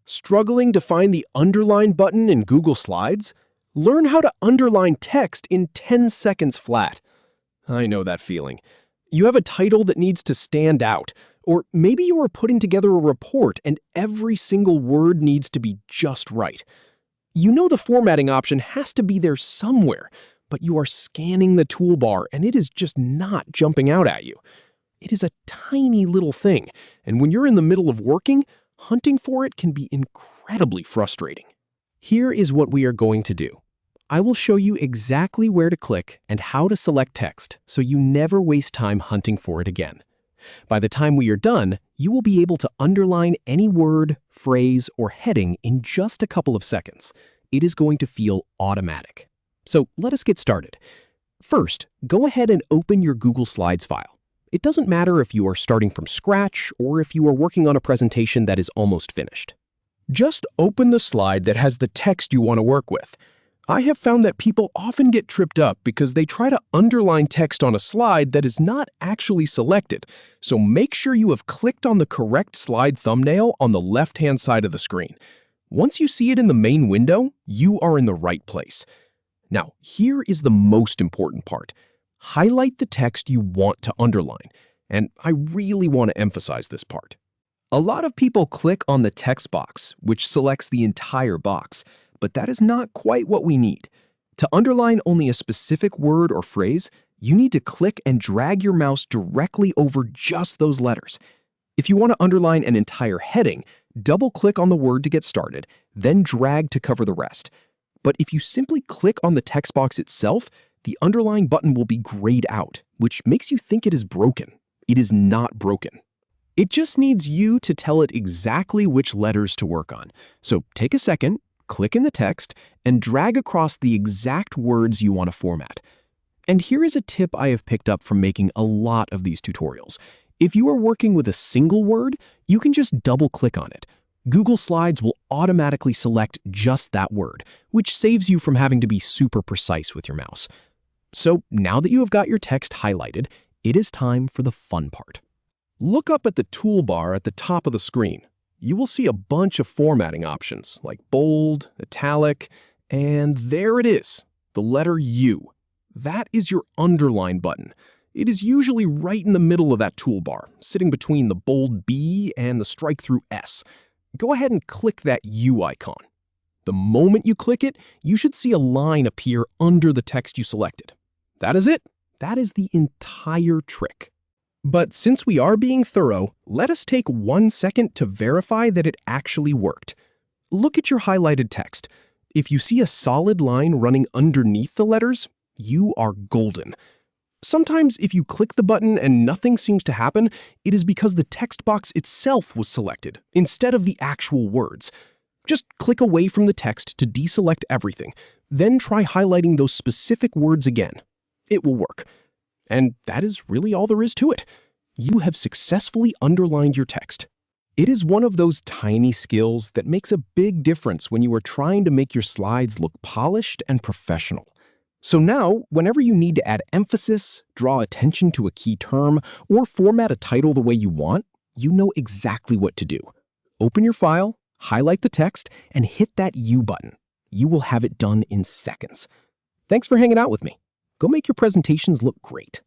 Struggling to find the Underline button in Google Slides? Learn how to underline text in 10 seconds flat. I know that feeling. You have a title that needs to stand out, or maybe you are putting together a report and every single word needs to be just right. You know the formatting option has to be there somewhere, but you are scanning the toolbar and it is just not jumping out at you. It is a tiny little thing, and when you're in the middle of working, hunting for it can be incredibly frustrating. Here is what we are going to do. I will show you exactly where to click and how to select text so you never waste time hunting for it again. By the time we are done, you will be able to underline any word, phrase, or heading in just a couple of seconds. It is going to feel automatic. So let us get started. First, go ahead and open your Google Slides file. It doesn't matter if you are starting from scratch or if you are working on a presentation that is almost finished. Just open the slide that has the text you want to work with. I have found that people often get tripped up because they try to underline text on a slide that is not actually selected, so make sure you have clicked on the correct slide thumbnail on the left-hand side of the screen. Once you see it in the main window, you are in the right place. Now, here is the most important part. Highlight the text you want to underline, and I really want to emphasize this part. A lot of people click on the text box, which selects the entire box, but that is not quite what we need. To underline only a specific word or phrase, you need to click and drag your mouse directly over just those letters. If you want to underline an entire heading, double-click on the word to get started, then drag to cover the rest. But if you simply click on the text box itself, the underline button will be grayed out, which makes you think it is broken. It is not broken. It just needs you to tell it exactly which letters to work on. So take a second, click in the text, and drag across the exact words you want to format. And here is a tip I have picked up from making a lot of these tutorials. If you are working with a single word, you can just double-click on it. Google Slides will automatically select just that word, which saves you from having to be super precise with your mouse. So now that you have got your text highlighted, it is time for the fun part. Look up at the toolbar at the top of the screen. You will see a bunch of formatting options like bold, italic, and there it is, the letter U. That is your underline button. It is usually right in the middle of that toolbar, sitting between the bold B and the strike-through S. Go ahead and click that U icon. The moment you click it, you should see a line appear under the text you selected. That is it. That is the entire trick. But since we are being thorough, let us take 1 second to verify that it actually worked. Look at your highlighted text. If you see a solid line running underneath the letters, you are golden. Sometimes if you click the button and nothing seems to happen, it is because the text box itself was selected instead of the actual words. Just click away from the text to deselect everything, then try highlighting those specific words again. It will work. And that is really all there is to it. You have successfully underlined your text. It is one of those tiny skills that makes a big difference when you are trying to make your slides look polished and professional. So now, whenever you need to add emphasis, draw attention to a key term, or format a title the way you want, you know exactly what to do. Open your file, highlight the text, and hit that U button. You will have it done in seconds. Thanks for hanging out with me. Go make your presentations look great.